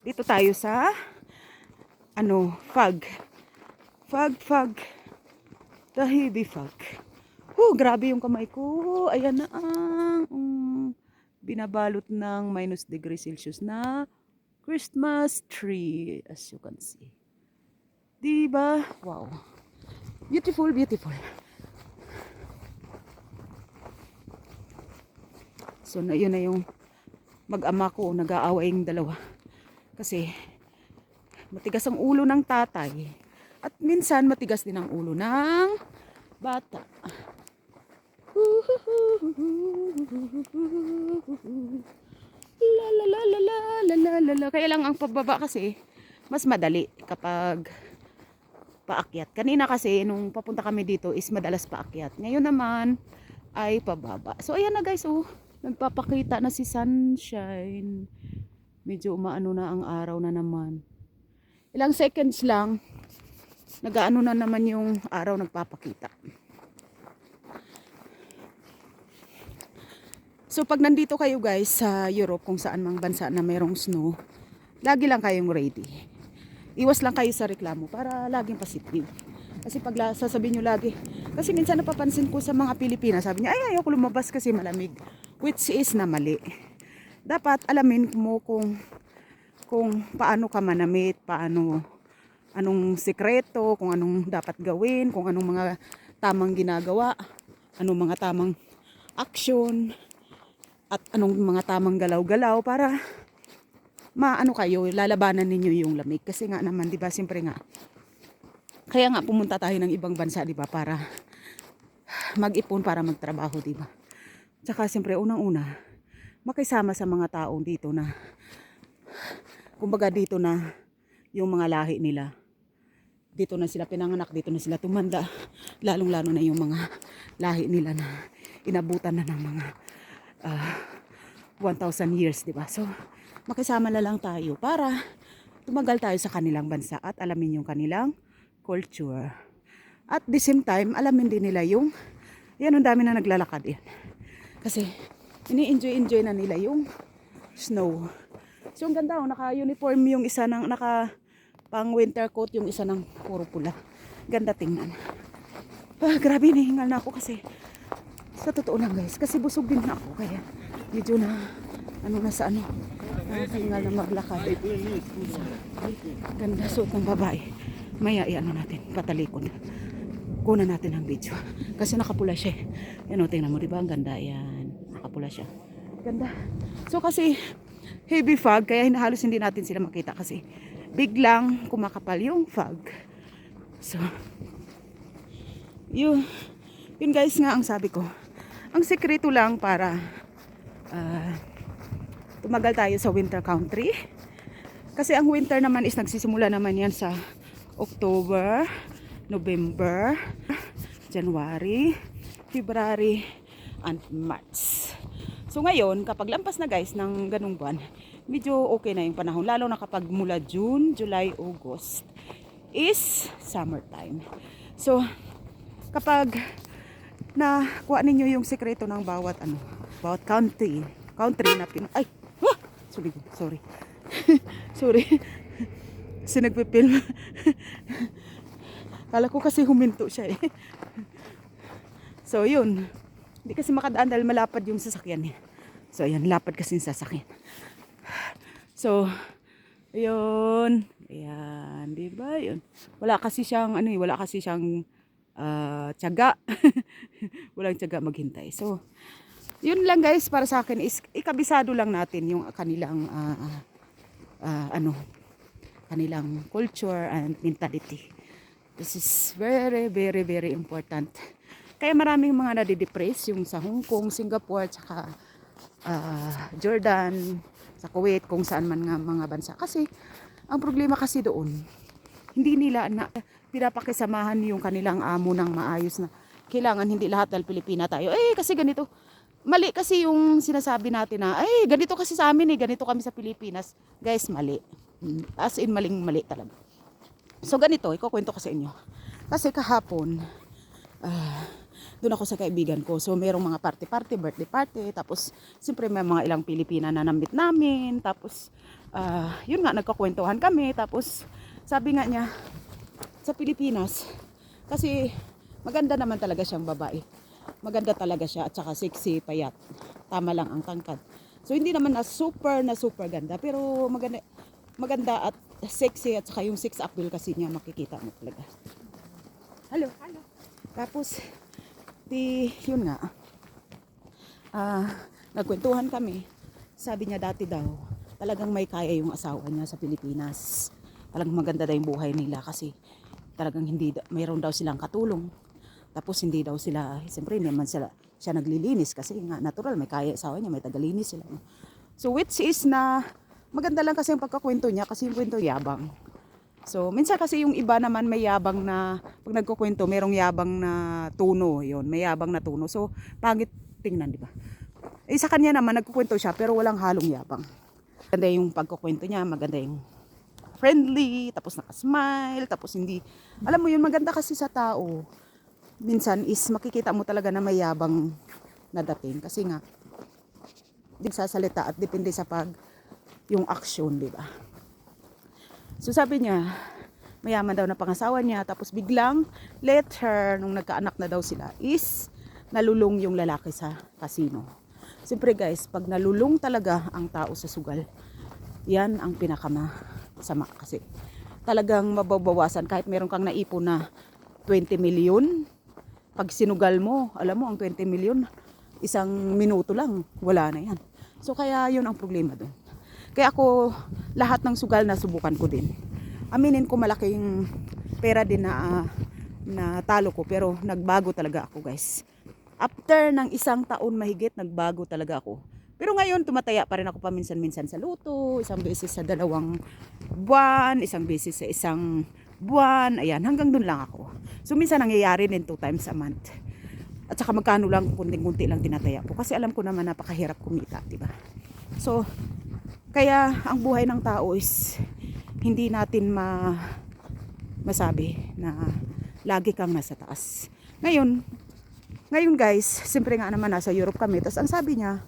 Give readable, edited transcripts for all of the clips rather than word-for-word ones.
Dito tayo sa fog. Fog. The heavy fog. Grabe yung kamay ko. Ayan na ang binabalot ng -°C na Christmas tree, as you can see. Diba? Wow. Beautiful. So yun na yung mag-ama ko, nag-aaway yung dalawa. Kasi matigas ang ulo ng tatay. At minsan matigas din ang ulo ng bata. La. Kaya lang ang pababa kasi mas madali kapag paakyat. Kanina kasi nung papunta kami dito is madalas paakyat. Ngayon naman ay pababa. So ayan na guys, nagpapakita na si sunshine. Medyo umaano na ang araw na naman. Ilang seconds lang, nagaano na naman yung araw nagpapakita. So pag nandito kayo guys sa Europe, kung saan mang bansa na mayroong snow, lagi lang kayong ready. Iwas lang kayo sa reklamo para laging positive. Kasi pag sasabihin nyo lagi, kasi minsan napapansin ko sa mga Pilipinas, sabi niya, ay ayoko lumabas kasi malamig. Which is na mali. Dapat alamin mo kung paano ka manamit, anong sekreto, kung anong dapat gawin, kung anong mga tamang ginagawa, anong mga tamang action, at anong mga tamang galaw-galaw para maano kayo, lalabanan ninyo yung lamig. Kasi nga naman, di ba, siyempre nga, kaya nga pumunta tayo ng ibang bansa, di ba, para mag-ipon, para magtrabaho, di ba. Tsaka siyempre, unang-una, makisama sa mga taong dito na, kumbaga dito na yung mga lahi nila. Dito na sila pinanganak, dito na sila tumanda. Lalong-lalo na yung mga lahi nila na inabutan na ng mga 1,000 years, di ba? So, makisama na lang tayo para tumagal tayo sa kanilang bansa at alamin yung kanilang culture. At the same time, alamin din nila yung, yan, ang dami na naglalakad yan. Kasi, ini-enjoy na nila yung snow. So, ang ganda, naka-uniform yung isa ng, pang winter coat yung isa ng puro pula. Ganda tingnan. Grabe, nahingal na ako kasi, sa totoo lang guys, kasi busog din na ako, kaya medyo na, hingal na maglakad. Ganda suot ng babae. Maya, natin, patalikod. Kunan natin ang video. Kasi nakapula siya. Yan, tingnan mo, diba? Ang ganda yan. Nakapula siya. Ganda. So, kasi heavy fog, kaya halos hindi natin sila makita kasi biglang kumakapal yung fog. So, yun guys nga ang sabi ko. Ang sekreto lang para tumagal tayo sa winter country. Kasi ang winter naman is nagsisimula naman yan sa October, November, January, February, and March. So ngayon, kapag lampas na guys ng ganung buwan, medyo okay na yung panahon. Lalo na kapag mula June, July, August is summertime. So, kapag nakuha ninyo yung sekreto ng bawat country na sorry. Sorry. Kasi nagpipilm. Kala ko kasi huminto siya eh. So, yun. Hindi kasi makadaan dahil malapad yung sasakyan eh. So, ayan, lapad kasi yung sasakyan. So, ayun. Ayan, di ba? Yun. Wala kasi siyang tiyaga. Walang tiyaga maghintay. So, yun lang guys para sa akin is ikabisado lang natin yung kanilang kanilang culture and mentality. This is very, very, very important. Kaya maraming mga nadidepress yung sa Hong Kong, Singapore, tsaka Jordan, sa Kuwait, kung saan man nga mga bansa. Kasi, ang problema kasi doon, hindi nila pinapakisamahan yung kanilang amo ng maayos na kailangan hindi lahat dahil Pilipina tayo. Kasi ganito. Mali kasi yung sinasabi natin na, ganito kasi sa amin ganito kami sa Pilipinas. Guys, mali. As in, mali talaga. So, ganito, ikukwento ko sa inyo. Kasi kahapon, doon ako sa kaibigan ko. So, merong mga party, birthday party. Tapos, siyempre may mga ilang Pilipina na nambit namin. Tapos, Yun nga, nagkakwentuhan kami. Tapos sabi nga niya, sa Pilipinas, kasi maganda naman talaga siyang babae. Maganda talaga siya at saka sexy, payat. Tama lang ang tangkad. So hindi naman na super ganda, pero maganda at sexy at saka yung sex appeal kasi niya makikita mo talaga. Hello. Tapos yun nga. Nagkwentuhan kami. Sabi niya dati daw, talagang may kaya yung asawa niya sa Pilipinas. Talagang maganda daw yung buhay nila kasi talagang mayroon daw silang katulong. Tapos hindi daw sila, siyempre hindi naman siya naglilinis kasi nga natural, may kaya asawa niya, may tagalinis sila. So which is na maganda lang kasi yung pagkakwento niya kasi yung kwento yabang. So minsan kasi yung iba naman may yabang na, pag nagkukwento, merong yabang na tono, yun, may yabang na tono. So pangit tingnan, di ba? Sa kanya naman nagkukwento siya pero walang halong yabang. Maganda yung pagkukwento niya, maganda yung friendly, tapos nakasmile, tapos hindi, alam mo yun, maganda kasi sa tao. Minsan is makikita mo talaga na may yabang na dating kasi nga din sa salita at depende sa yung action, di ba? So sabi niya, mayaman daw na pangasawa niya, tapos biglang later nung nagkaanak na daw sila is nalulung yung lalaki sa casino. Siyempre guys, pag nalulung talaga ang tao sa sugal, yan ang pinakamasama kasi talagang mababawasan kahit meron kang naipon na 20 million. Pag sinugal mo, alam mo, ang 20 million, isang minuto lang, wala na yan. So, kaya yun ang problema doon. Kaya ako, lahat ng sugal na subukan ko din. Aminin ko malaking pera din na talo ko, pero nagbago talaga ako, guys. After ng 1 taon mahigit, nagbago talaga ako. Pero ngayon, tumataya pa rin ako paminsan-minsan sa luto, isang beses sa 2 buwan, isang beses sa 1 buwan, ayan, hanggang dun lang ako. So minsan nangyayari din 2 times a month. At saka magkano lang, kunting-kunti lang tinataya ko. Kasi alam ko naman napakahirap kumita, diba? So, kaya ang buhay ng tao is hindi natin masabi na lagi kang nasa taas. Ngayon guys, siyempre nga naman nasa Europe kami. Tapos ang sabi niya,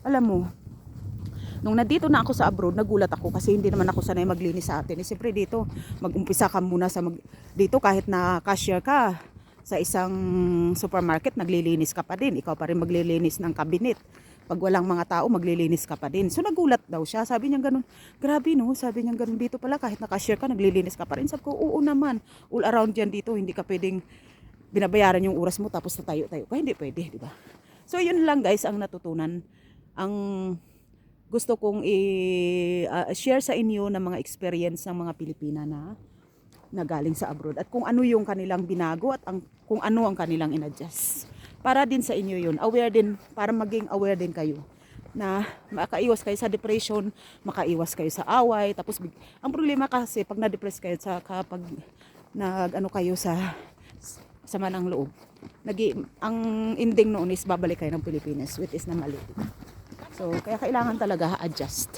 alam mo, nung nandito na ako sa abroad, nagulat ako kasi hindi naman ako sanay maglinis sa atin. Siyempre dito, mag-umpisa ka muna dito kahit na cashier ka sa isang supermarket, naglilinis ka pa din. Ikaw pa rin maglilinis ng cabinet. Pag walang mga tao, maglilinis ka pa din. So nagulat daw siya. Sabi niya ganun, grabe no, sabi niya ganun, dito pala kahit na cashier ka, naglilinis ka pa rin. Sabi ko, oo naman, all around yan dito, hindi ka pwedeng binabayaran yung oras mo tapos tatayo-tayo ka. Hindi pwede, di ba? So yun lang guys ang natutunan. Ang gusto kong i-share sa inyo ng mga experience ng mga Pilipina na galing sa abroad at kung ano yung kanilang binago at kung ano ang kanilang inadjust. Para din sa inyo yun, aware din, para maging aware din kayo na makaiwas kayo sa depression, makaiwas kayo sa away. Tapos ang problema kasi pag na-depress kayo kapag kayo sa sama ng loob, ang ending noon is babalik kayo ng Pilipinas, which is na mali. So, kaya kailangan talaga adjust.